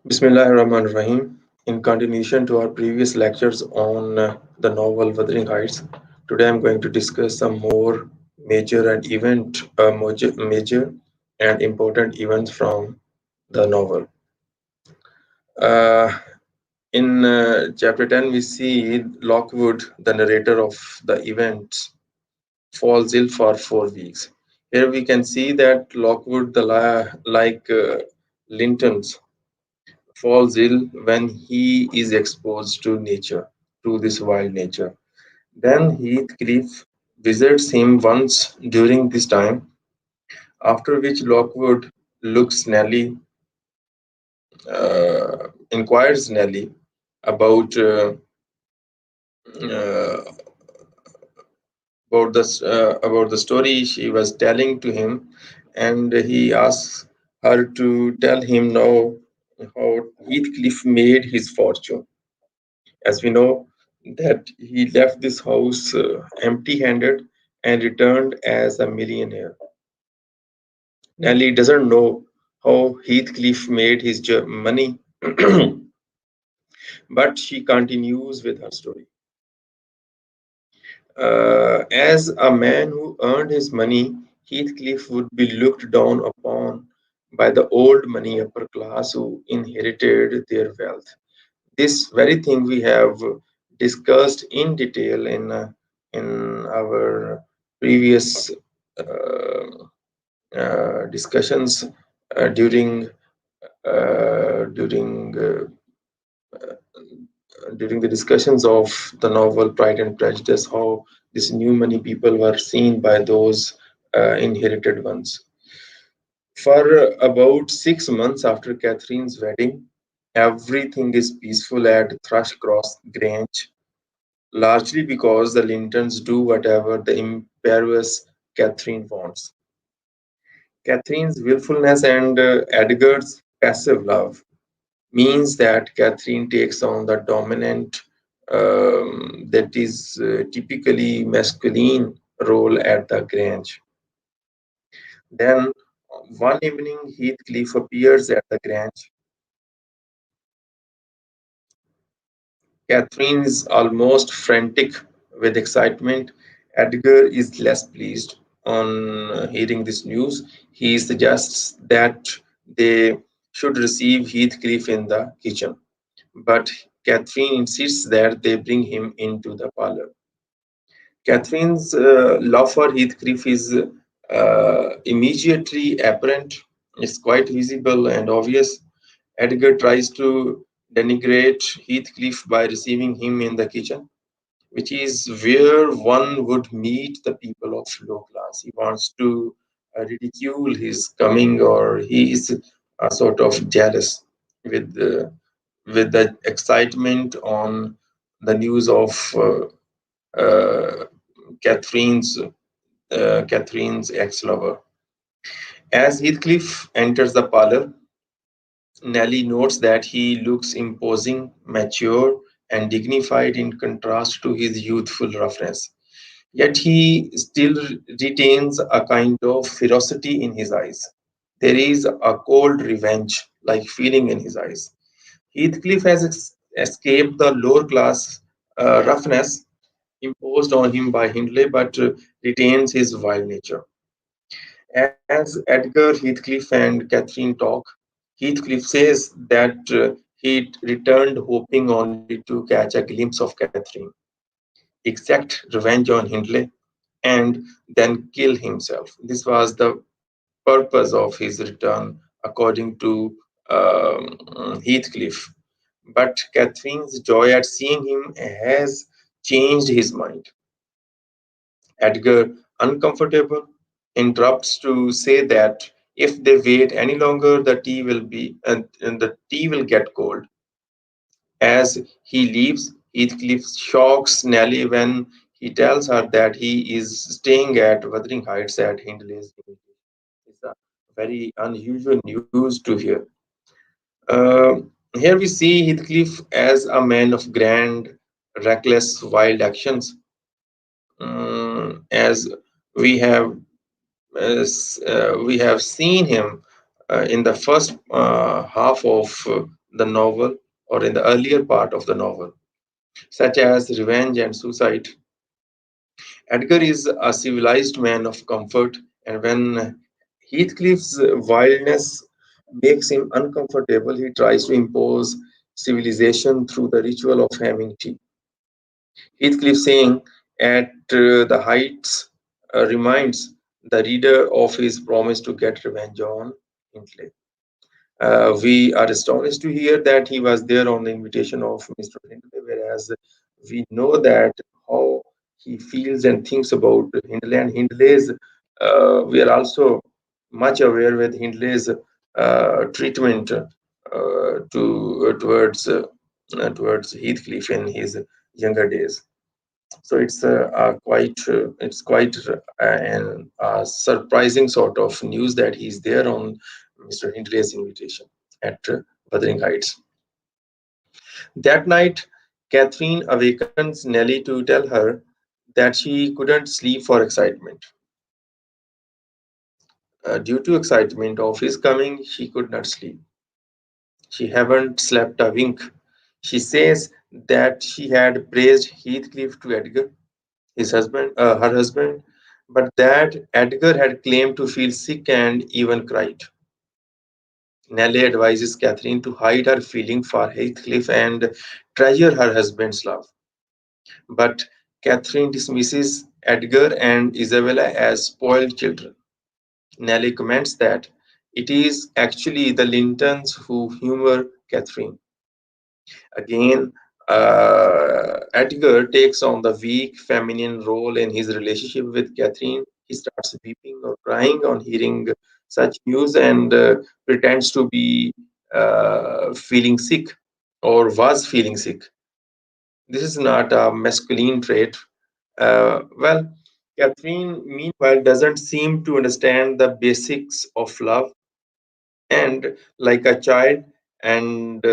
Bismillahirrahmanirrahim. In continuation to our previous lectures on the novel Wuthering Heights, today I'm going to discuss some more major and important events from the novel. Uh, in chapter 10, we see Lockwood, the narrator of the events, falls ill for 4 weeks. Here we can see that Lockwood, like Linton's, falls ill when he is exposed to nature, to this wild nature. Then Heathcliff visits him once during this time, after which Lockwood looks inquires Nellie about uh, about the story she was telling to him, and he asks her to tell him now how Heathcliff made his fortune. As we know that he left this house empty-handed and returned as a millionaire. Nellie doesn't know how Heathcliff made his money, but she continues with her story. As a man who earned his money, Heathcliff would be looked down upon by the old money upper class who inherited their wealth. This very thing we have discussed in detail in our previous uh, discussions during during during the discussions of the novel Pride and Prejudice, how these new money people were seen by those inherited ones. For about 6 months after Catherine's wedding, everything is peaceful at Thrushcross Grange, largely because the Lintons do whatever the imperious Catherine wants. Catherine's willfulness and Edgar's passive love means that Catherine takes on the dominant, that is typically masculine role at the Grange. Then one evening, Heathcliff appears at the Grange. Catherine is almost frantic with excitement. Edgar is less pleased on hearing this news. He suggests that they should receive Heathcliff in the kitchen, but Catherine insists that they bring him into the parlor. Catherine's love for Heathcliff is immediately apparent. It's quite visible and obvious. Edgar tries to denigrate Heathcliff by receiving him in the kitchen, which is where one would meet the people of low class. He wants to ridicule his coming, or he is sort of jealous with the excitement on the news of uh, Catherine's Catherine's ex-lover. As Heathcliff enters the parlor, Nellie notes that he looks imposing, mature, and dignified in contrast to his youthful roughness. Yet he still retains a kind of ferocity in his eyes. There is a cold revenge like feeling in his eyes. Heathcliff has escaped the lower class roughness imposed on him by Hindley, but retains his wild nature. As Edgar, Heathcliff, and Catherine talk, Heathcliff says that he returned hoping only to catch a glimpse of Catherine, exact revenge on Hindley, and then kill himself. This was the purpose of his return, according to Heathcliff. But Catherine's joy at seeing him has changed his mind. Edgar, uncomfortable, interrupts to say that if they wait any longer, and the tea will get cold. As he leaves, Heathcliff shocks Nellie when he tells her that he is staying at Wuthering Heights at Hindley's invitation. It's a very unusual news to hear. Uh, Here we see Heathcliff as a man of grand, reckless, wild actions. As we have we have seen him in the first half of the novel or in the earlier part of the novel, such as revenge and suicide. Edgar is a civilized man of comfort, and when Heathcliff's wildness makes him uncomfortable, he tries to impose civilization through the ritual of having tea. Heathcliff saying at the heights reminds the reader of his promise to get revenge on Hindley. We are astonished to hear that he was there on the invitation of Mr. Hindley, whereas we know that how he feels and thinks about Hindley and Hindley's. We are also much aware with Hindley's treatment towards Heathcliff in his younger days. So it's quite a surprising sort of news that he's there on Mr. Hindley's invitation at Wuthering Heights. That night, Catherine awakens Nellie to tell her that she couldn't sleep for excitement. Due to excitement of his coming, she could not sleep. She haven't slept a wink. She says that she had praised Heathcliff to Edgar, her husband, but that Edgar had claimed to feel sick and even cried. Nellie advises Catherine to hide her feeling for Heathcliff and treasure her husband's love. But Catherine dismisses Edgar and Isabella as spoiled children. Nellie comments that it is actually the Lintons who humor Catherine. Again, Edgar takes on the weak feminine role in his relationship with Catherine. He starts weeping or crying on hearing such news and pretends to be feeling sick or was feeling sick. This is not a masculine trait. Well, Catherine, meanwhile, doesn't seem to understand the basics of love and like a child, and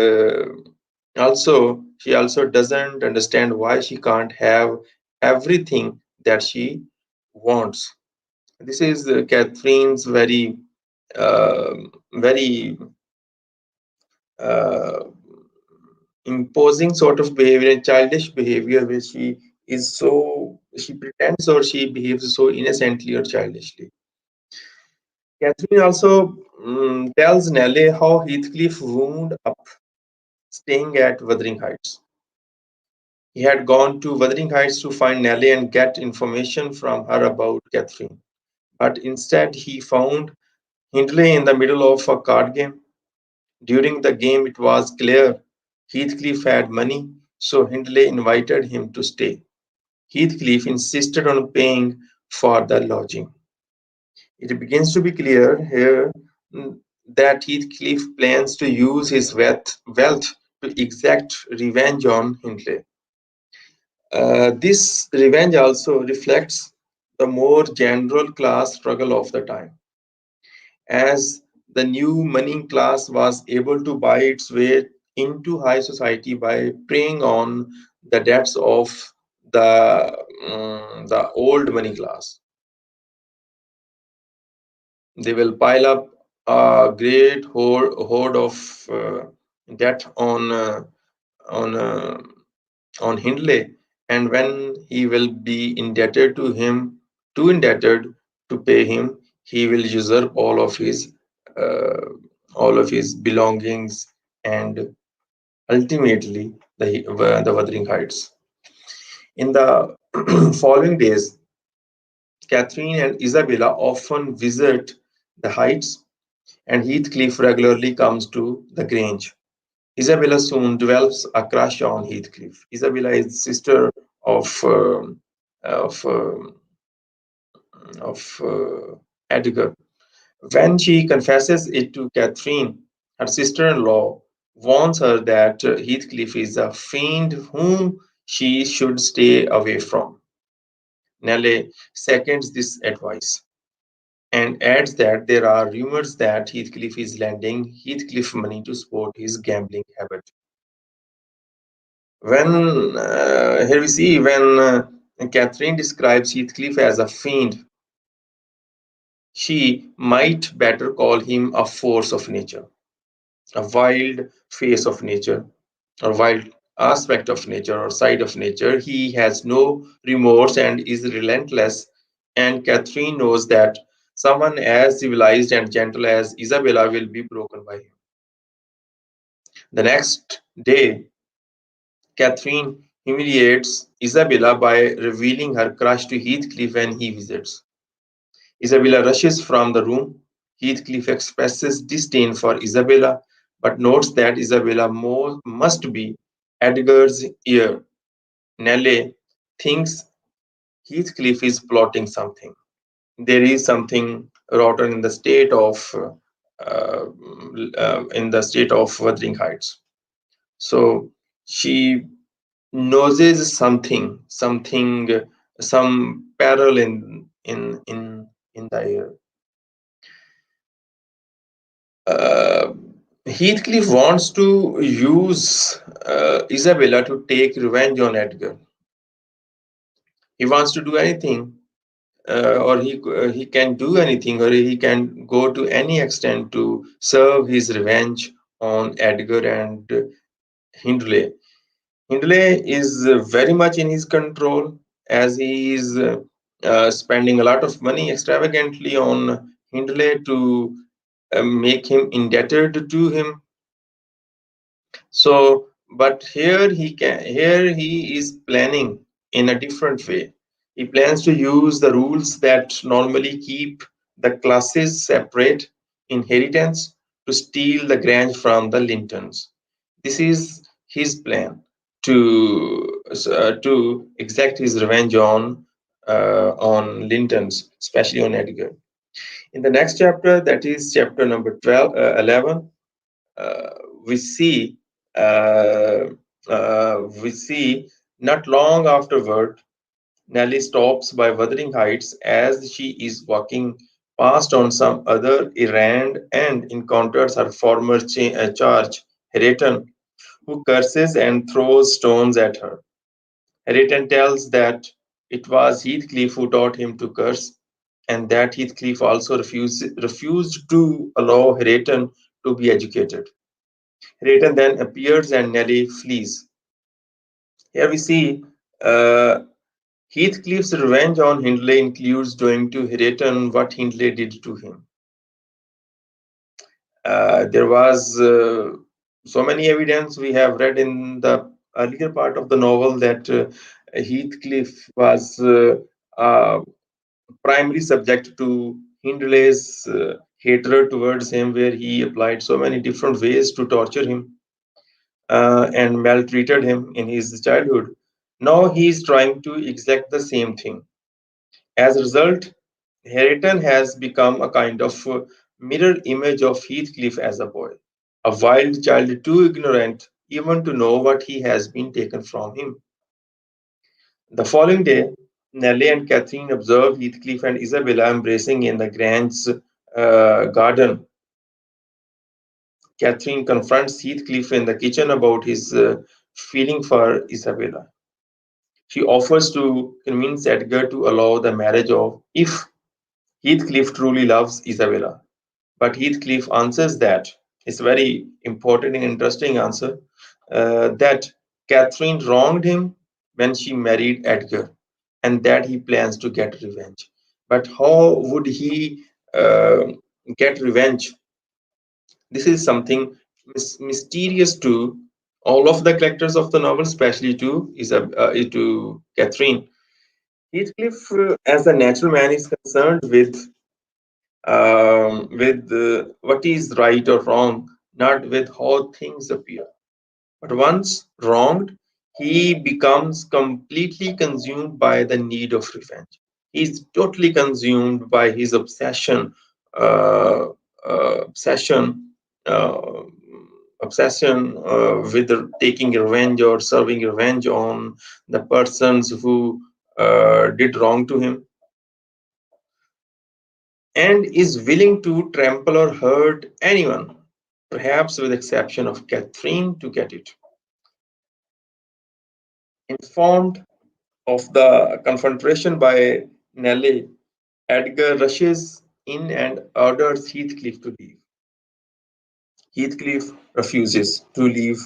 also she also doesn't understand why she can't have everything that she wants. This is Catherine's uh, very uh, imposing sort of behavior and childish behavior, where she pretends or she behaves so innocently or childishly. Catherine also tells Nellie how Heathcliff wound up staying at Wuthering Heights. He had gone to Wuthering Heights to find Nellie and get information from her about Catherine. But instead, he found Hindley in the middle of a card game. During the game, it was clear Heathcliff had money, so Hindley invited him to stay. Heathcliff insisted on paying for the lodging. It begins to be clear here that Heathcliff plans to use his wealth to exact revenge on Hindley. This revenge also reflects the more general class struggle of the time, as the new money class was able to buy its way into high society by preying on the debts of the old money class. They will pile up a great hoard of debt on on Hindley, and when he will be indebted to him, too indebted to pay him, he will usurp uh, all of his belongings and ultimately the Wuthering Heights. In the following days, Catherine and Isabella often visit the Heights, and Heathcliff regularly comes to the Grange. Isabella soon develops a crush on Heathcliff. Isabella is sister of of um of Edgar. When she confesses it to Catherine, her sister-in-law warns her that Heathcliff is a fiend whom she should stay away from. Nellie seconds this advice and adds that there are rumors that Heathcliff is lending Heathcliff money to support his gambling habit. Here we see when Catherine describes Heathcliff as a fiend, she might better call him a force of nature. a wild face of nature, or wild aspect of nature, or side of nature. He has no remorse and is relentless. And Catherine knows that someone as civilized and gentle as Isabella will be broken by him. The next day, Catherine humiliates Isabella by revealing her crush to Heathcliff when he visits. Isabella rushes from the room. Heathcliff expresses disdain for Isabella, but notes that Isabella must be Edgar's heir. Nellie thinks Heathcliff is plotting something. There is something rotten uh, in the state of Wuthering Heights. So she noses some peril in the air. Uh, Heathcliff wants to use Isabella to take revenge on Edgar. He wants to do anything, or he can do anything, or he can go to any extent to serve his revenge on Edgar and Hindley. Hindley is very much in his control, as he is spending a lot of money extravagantly on Hindley to make him indebted to him. So, but here he is planning in a different way. He plans to use the rules that normally keep the classes separate, inheritance, to steal the Grange from the Lintons. This is his plan to exact his revenge on Lintons, especially on Edgar. In the next chapter, that is chapter number 11, uh, we see uh, we see not long afterward, Nellie stops by Wuthering Heights as she is walking past on some other errand and encounters her former charge, Hareton, who curses and throws stones at her. Hareton tells that it was Heathcliff who taught him to curse, and that Heathcliff also refused to allow Hareton to be educated. Hareton then appears and Nellie flees. Here we see uh, Heathcliff's revenge on Hindley includes doing to Hareton what Hindley did to him. There was so many evidence we have read in the earlier part of the novel that Heathcliff was primary subject to Hindley's hatred towards him, where he applied so many different ways to torture him and maltreated him in his childhood. Now he is trying to exact the same thing. As a result, Hareton has become a kind of mirror image of Heathcliff as a boy, a wild child too ignorant even to know what he has been taken from him. The following day, Nellie and Catherine observe Heathcliff and Isabella embracing in the Grange's garden. Catherine confronts Heathcliff in the kitchen about his feeling for Isabella. She offers to convince Edgar to allow the marriage of if Heathcliff truly loves Isabella. But Heathcliff answers that it's very important and interesting answer that Catherine wronged him when she married Edgar, and that he plans to get revenge. But how would he get revenge? This is something mysterious to all of the characters of the novel, especially to Catherine. Heathcliff, as a natural man, is concerned with what is right or wrong, not with how things appear. But once wronged, he becomes completely consumed by the need of revenge. He's totally consumed by his uh, obsession, uh, with taking revenge or serving revenge on the persons who did wrong to him, and is willing to trample or hurt anyone, perhaps with exception of Catherine, to get it. Informed of the confrontation by Nellie, Edgar rushes in and orders Heathcliff to leave. Heathcliff refuses to leave.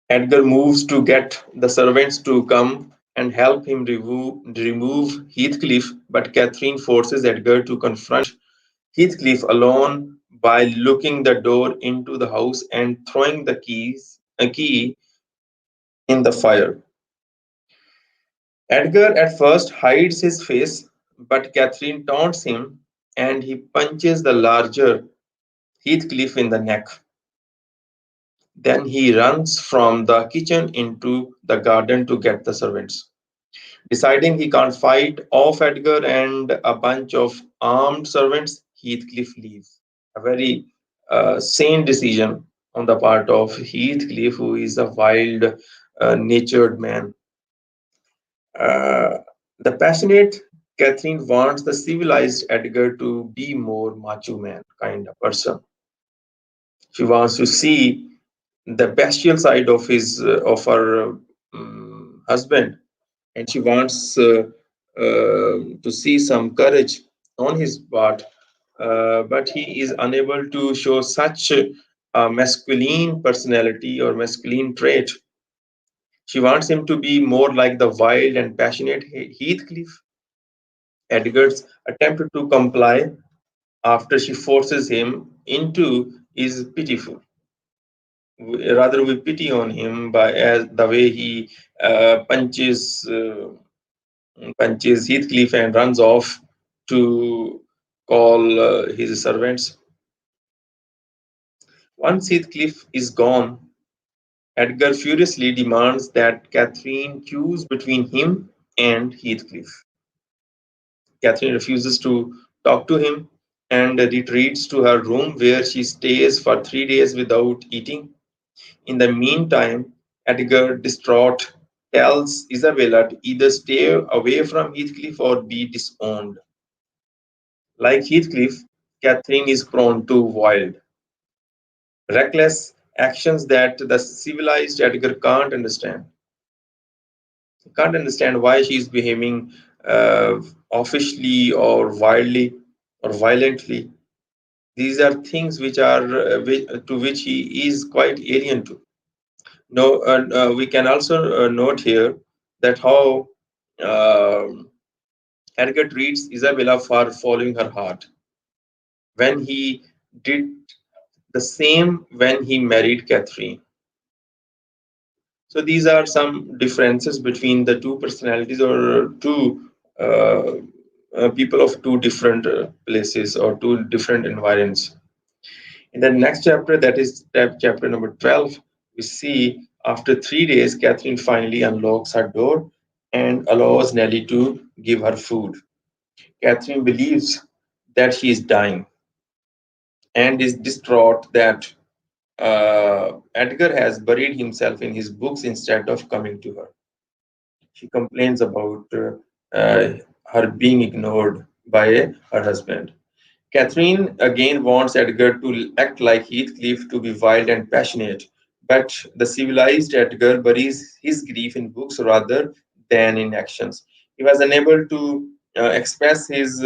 Edgar moves to get the servants to come and help him remove Heathcliff, but Catherine forces Edgar to confront Heathcliff alone by locking the door into the house and throwing a key in the fire. Edgar at first hides his face, but Catherine taunts him and he punches the larger Heathcliff in the neck. Then he runs from the kitchen into the garden to get the servants. Deciding he can't fight off Edgar and a bunch of armed servants, Heathcliff leaves. A very sane decision on the part of Heathcliff, who is a wild, natured man. Uh, the passionate Catherine wants the civilized Edgar to be more macho man kind of person. She wants to see the bestial side of her husband, and she wants to see some courage on his part, but he is unable to show such a masculine personality or masculine trait. She wants him to be more like the wild and passionate Heathcliff. Edgar's attempt to comply after she forces him into is pitiful. Rather, we pity on him by as the way he punches Heathcliff and runs off to call his servants. Once Heathcliff is gone, Edgar furiously demands that Catherine choose between him and Heathcliff. Catherine refuses to talk to him and retreats to her room where she stays for 3 days without eating. In the meantime, Edgar, distraught, tells Isabella to either stay away from Heathcliff or be disowned. Like Heathcliff, Catherine is prone to wild, reckless actions that the civilized Edgar can't understand. He can't understand why she is behaving offishly or wildly or violently. These are things which are to which he is quite alien to. No, we can also note here that how uh, Edgar treats Isabella for following her heart when he did the same when he married Catherine. So these are some differences between the two personalities or two people of two different places or two different environments. In the next chapter, that is chapter number 12, we see after 3 days, Catherine finally unlocks her door and allows Nellie to give her food. Catherine believes that she is dying and is distraught that Edgar has buried himself in his books instead of coming to her. She complains about her being ignored by her husband. Catherine again wants Edgar to act like Heathcliff, to be wild and passionate, but the civilized Edgar buries his grief in books rather than in actions. He was unable to express his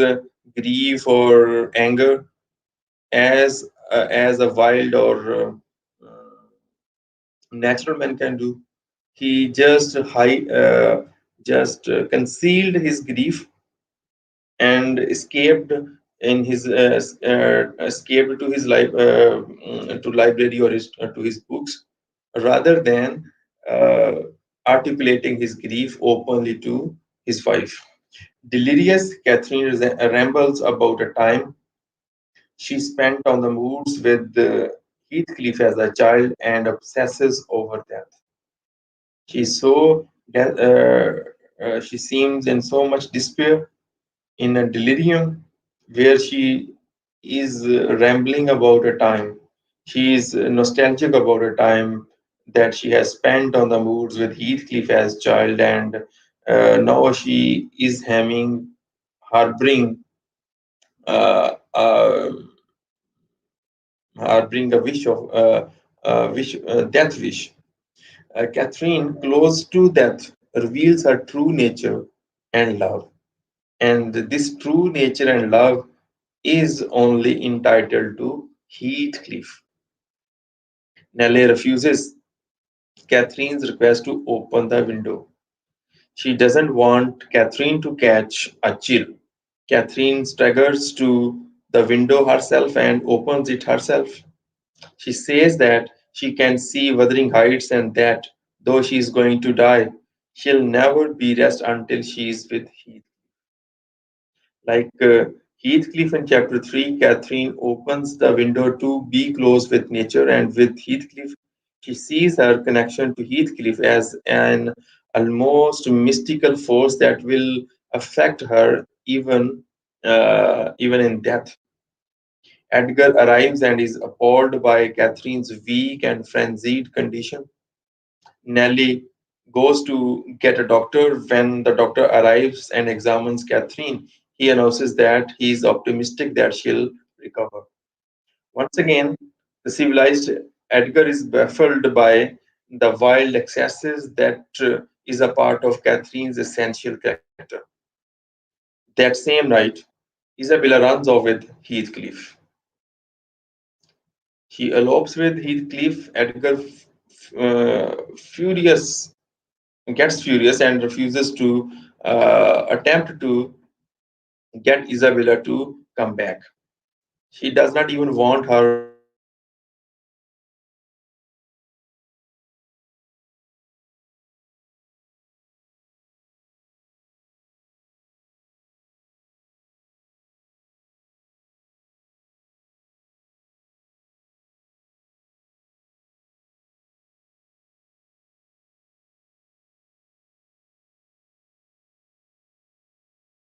grief or anger as a wild or natural man can do. He just concealed his grief and escaped to his to library or to his books rather than uh, articulating his grief openly to his wife. Delirious, Catherine rambles about a time she spent on the moors with Heathcliff as a child and obsesses over that. She's so she seems in so much despair in a delirium where she is rambling about a time. She is nostalgic about a time that she has spent on the moors with Heathcliff as child, and now she is harboring uh, uh, harboring a death wish. Catherine, close to death, reveals her true nature and love. And this true nature and love is only entitled to Heathcliff. Nellie refuses Catherine's request to open the window. She doesn't want Catherine to catch a chill. Catherine staggers to the window herself and opens it herself. She says that she can see Wuthering Heights and that, though she is going to die, she'll never be rest until she is with Heath. Like Heathcliff in chapter 3, Catherine opens the window to be close with nature and with Heathcliff. She sees her connection to Heathcliff as an almost mystical force that will affect her even in death. Edgar arrives and is appalled by Catherine's weak and frenzied condition. Nellie goes to get a doctor. When the doctor arrives and examines Catherine, he announces that he is optimistic that she'll recover. Once again, the civilized Edgar is baffled by the wild excesses that is a part of Catherine's essential character. That same night, Isabella runs off with Heathcliff. He elopes with Heathcliff. Edgar, furious, gets furious and refuses to attempt to get Isabella to come back. She does not even want her husband to return. Edgar refuses to let Isabella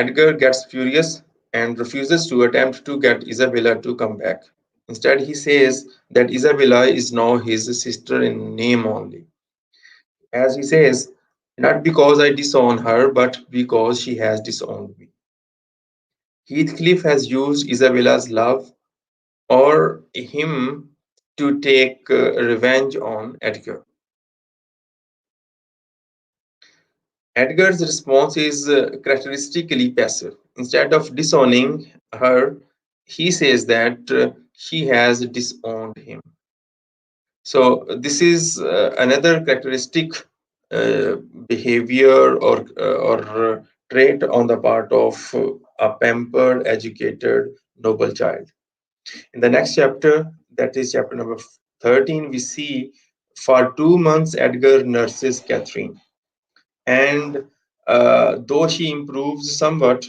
die. Edgar gets furious and refuses to attempt to get Isabella to come back. Instead, he says that Isabella is now his sister in name only. As he says, not because I disown her, but because she has disowned me. Heathcliff has used Isabella's love or him to take revenge on Edgar. Edgar's response is characteristically passive. Instead of disowning her, he says that she has disowned him. So this is another characteristic uh, behavior or trait on the part of a pampered, educated, noble child. In the next chapter, that is chapter number 13, we see for 2 months Edgar nurses Catherine, and though she improves somewhat,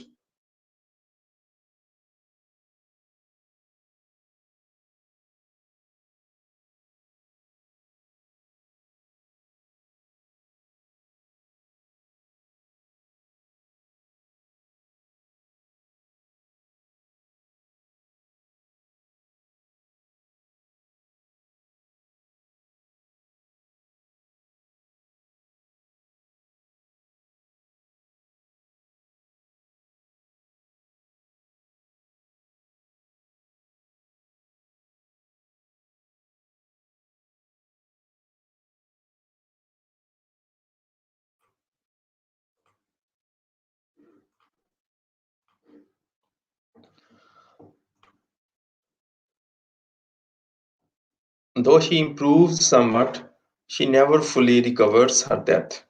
though she improves somewhat, she never fully recovers her death.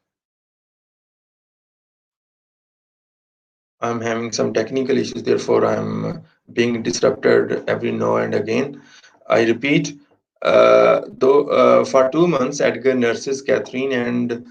I'm having some technical issues, therefore I'm being disrupted every now and again. I repeat, though for 2 months, Edgar nurses Catherine, and